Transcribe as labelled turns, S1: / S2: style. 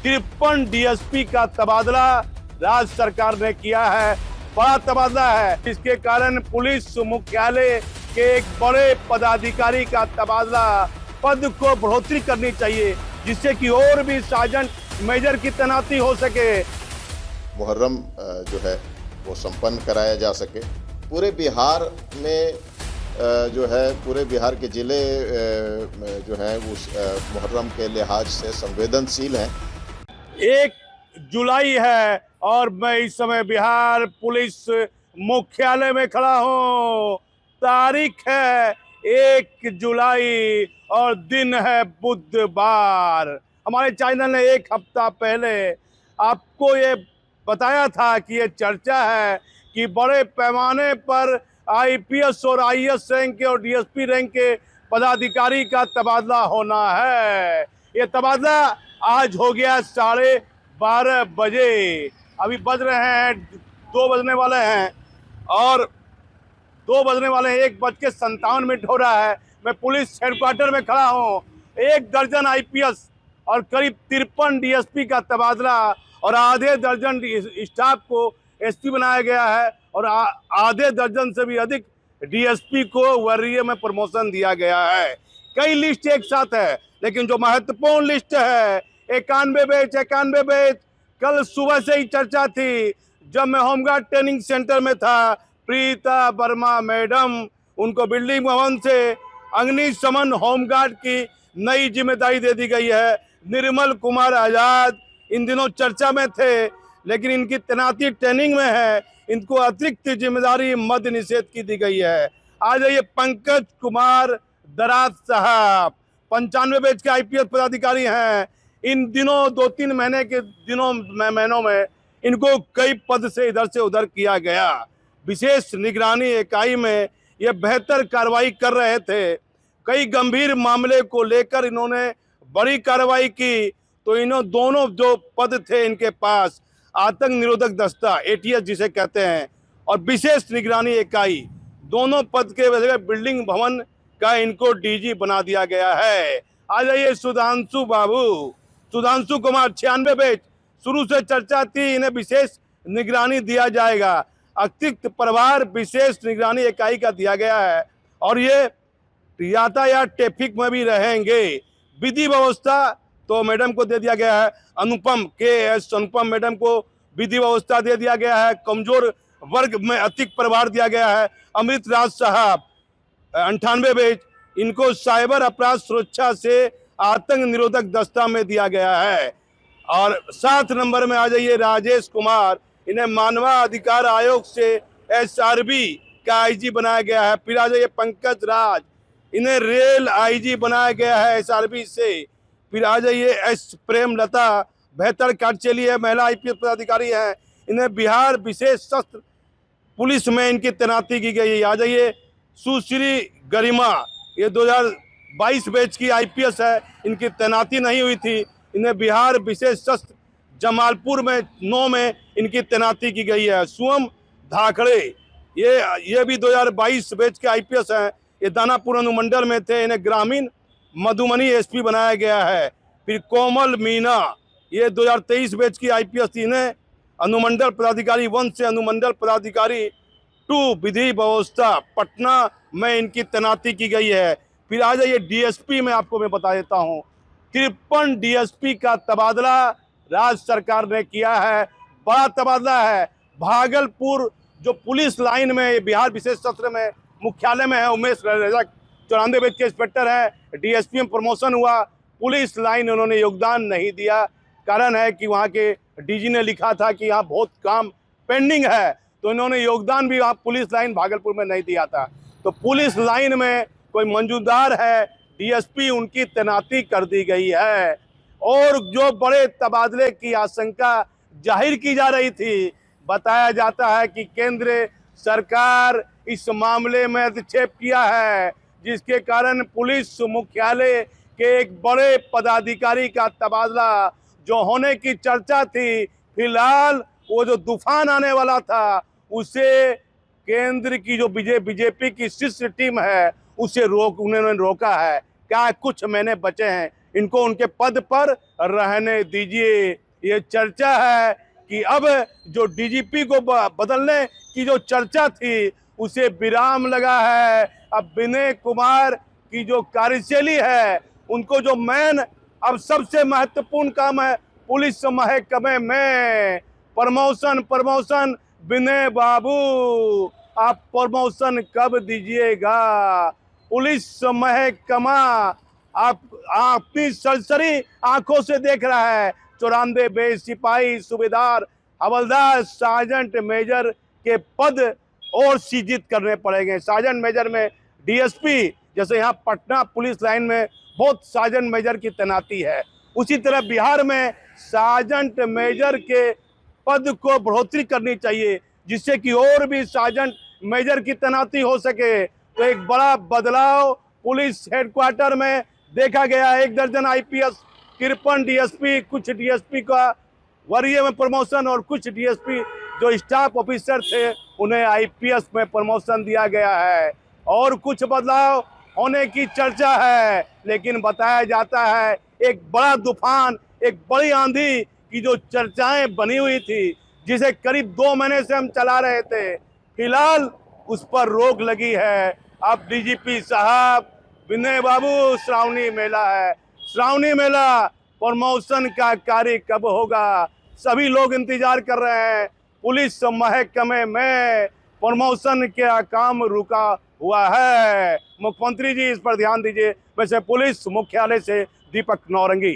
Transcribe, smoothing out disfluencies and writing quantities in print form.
S1: 53 DSP का तबादला राज्य सरकार ने किया है। बड़ा तबादला है, इसके कारण पुलिस मुख्यालय के एक बड़े पदाधिकारी का तबादला, पद को बढ़ोतरी करनी चाहिए जिससे कि और भी सार्जेंट मेजर की तैनाती हो सके।
S2: मुहर्रम जो है वो संपन्न कराया जा सके। पूरे बिहार में जो है पूरे बिहार के ज़िले जो है उस मुहर्रम के लिहाज से संवेदनशील हैं।
S1: 1 जुलाई है और मैं इस समय बिहार पुलिस मुख्यालय में खड़ा हूँ। तारीख है 1 जुलाई और दिन है बुधवार। हमारे चैनल ने 1 हफ्ता पहले आपको ये बताया था कि ये चर्चा है कि बड़े पैमाने पर आईपीएस और आईएएस रैंक के और डीएसपी रैंक के पदाधिकारी का तबादला होना है। ये तबादला आज हो गया 12:30 बजे। अभी बज रहे हैं 2 बजने वाले हैं और 2 बजने वाले हैं, 1:57 हो रहा है। मैं पुलिस हेडक्वार्टर में खड़ा हूँ। 1 दर्जन आईपीएस और करीब 53 डीएसपी का तबादला और आधे दर्जन स्टाफ को एसपी बनाया गया है और आधे दर्जन से भी अधिक डीएसपी को वरीय में प्रमोशन दिया गया है। कई लिस्ट एक साथ है, लेकिन जो महत्वपूर्ण लिस्ट है 91 बैच कल सुबह से ही चर्चा थी। जब मैं होमगार्ड ट्रेनिंग सेंटर में था, प्रीता वर्मा मैडम, उनको बिल्डिंग भवन से अग्निशमन होमगार्ड की नई जिम्मेदारी दे दी गई है। निर्मल कुमार आजाद इन दिनों चर्चा में थे, लेकिन इनकी तैनाती ट्रेनिंग में है। इनको अतिरिक्त जिम्मेदारी मद्य निषेध की दी गई है। आ जाइए पंकज कुमार दराज साहब, 95 बैच के आईपीएस पदाधिकारी हैं। इन दिनों 2-3 महीनों में इनको कई पद से इधर से उधर किया गया। विशेष निगरानी इकाई में ये बेहतर कार्रवाई कर रहे थे। कई गंभीर मामले को लेकर इन्होंने बड़ी कार्रवाई की। तो इन्होंने दोनों जो पद थे इनके पास, आतंक निरोधक दस्ता एटीएस जिसे कहते हैं और विशेष निगरानी इकाई, दोनों पद के वजह से बिल्डिंग भवन का इनको डीजी बना दिया गया है। आ जाइए सुधांशु बाबू, सुधांशु कुमार 96 बैच, शुरू से चर्चा थी इन्हें विशेष निगरानी दिया जाएगा। अतिरिक्त प्रभार विशेष निगरानी इकाई का दिया गया है और ये यातायात ट्रैफिक में भी रहेंगे। विधि व्यवस्था तो मैडम को दे दिया गया है, अनुपम मैडम को विधि व्यवस्था दे दिया गया है। कमजोर वर्ग में अतिरिक्त प्रभार दिया गया है। अमृत राज साहब 98 बैच, इनको साइबर अपराध सुरक्षा से आतंक निरोधक दस्ता में दिया गया है। और 7 नंबर में आ जाइए राजेश कुमार, इन्हें मानवाधिकार आयोग से एसआरबी का आईजी बनाया गया है। फिर आ जाइए पंकज राज, इन्हें रेल आईजी बनाया गया है एसआरबी से। फिर आ जाइए एस प्रेमलता, बेहतर कार्यशैली है, महिला आईपीएस पदाधिकारी हैं। इन्हें बिहार विशेष सशस्त्र पुलिस में इनकी तैनाती की गई है। आ जाइए सुश्री गरिमा, ये 2022 बैच की आईपीएस है, इनकी तैनाती नहीं हुई थी। इन्हें बिहार विशेष सशस्त्र जमालपुर में 9 में इनकी तैनाती की गई है। सुम धाकड़े, ये भी 2022 बैच के आईपीएस हैं। ये दानापुर अनुमंडल में थे, इन्हें ग्रामीण मधुबनी एसपी बनाया गया है। फिर कोमल मीना, ये 2023 बैच की आईपीएस थी, इन्हें अनुमंडल पदाधिकारी 1 से अनुमंडल पदाधिकारी 2 विधि व्यवस्था पटना में इनकी तैनाती की गई है। फिर आ जाइए डीएसपी में आपको मैं बता देता हूँ, 53 डीएसपी का तबादला राज्य सरकार ने किया है। बड़ा तबादला है। भागलपुर जो पुलिस लाइन में बिहार विशेष सत्र में मुख्यालय में है, उमेश रजक 94 बैच के इंस्पेक्टर है, डीएसपी में प्रमोशन हुआ। पुलिस लाइन उन्होंने योगदान नहीं दिया। कारण है कि वहाँ के डीजी ने लिखा था कि यहाँ बहुत काम पेंडिंग है, तो इन्होंने योगदान भी वहाँ पुलिस लाइन भागलपुर में नहीं दिया था। तो पुलिस लाइन में कोई मंजूरदार है, डीएसपी उनकी तैनाती कर दी गई है। और जो बड़े तबादले की आशंका जाहिर की जा रही थी, बताया जाता है कि केंद्र सरकार इस मामले में हस्तक्षेप किया है, जिसके कारण पुलिस मुख्यालय के एक बड़े पदाधिकारी का तबादला जो होने की चर्चा थी, फिलहाल वो जो तूफान आने वाला था उसे केंद्र की जो बीजेपी की शीर्ष टीम है उसे उन्होंने रोका है। क्या कुछ महीने बचे हैं इनको उनके पद पर रहने दीजिए। ये चर्चा है कि अब जो डीजीपी को बदलने की जो चर्चा थी उसे विराम लगा है। अब विनय कुमार की जो कार्यशैली है, उनको जो मेन अब सबसे महत्वपूर्ण काम है पुलिस महकमे में प्रमोशन। विनय बाबू, आप प्रमोशन कब दीजिएगा? पुलिस महकमा आप अपनी सरसरी आंखों से देख रहा है। 94 सिपाही, सूबेदार, हवलदार, सार्जेंट मेजर के पद और सृजित करने पड़ेंगे। सार्जेंट मेजर में डीएसपी, जैसे यहाँ पटना पुलिस लाइन में बहुत सार्जेंट मेजर की तैनाती है, उसी तरह बिहार में सार्जेंट मेजर के पद को बढ़ोतरी करनी चाहिए, जिससे कि और भी सार्जेंट मेजर की तैनाती हो सके। तो एक बड़ा बदलाव पुलिस हेडक्वार्टर में देखा गया। 1 दर्जन आईपीएस, 53 डीएसपी, कुछ डीएसपी का वरीय में प्रमोशन और कुछ डीएसपी जो स्टाफ ऑफिसर थे उन्हें आईपीएस में प्रमोशन दिया गया है। और कुछ बदलाव होने की चर्चा है, लेकिन बताया जाता है एक बड़ा तूफान, एक बड़ी आंधी की जो चर्चाएं बनी हुई थी, जिसे करीब 2 महीने से हम चला रहे थे, फिलहाल उस पर रोक लगी है। अब डीजीपी साहब, विनय बाबू, श्रावणी मेला है, श्रावणी मेला प्रमोशन का कार्य कब होगा? सभी लोग इंतजार कर रहे हैं। पुलिस महकमे में प्रमोशन का काम रुका हुआ है। मुख्यमंत्री जी इस पर ध्यान दीजिए। वैसे पुलिस मुख्यालय से दीपक नौरंगी।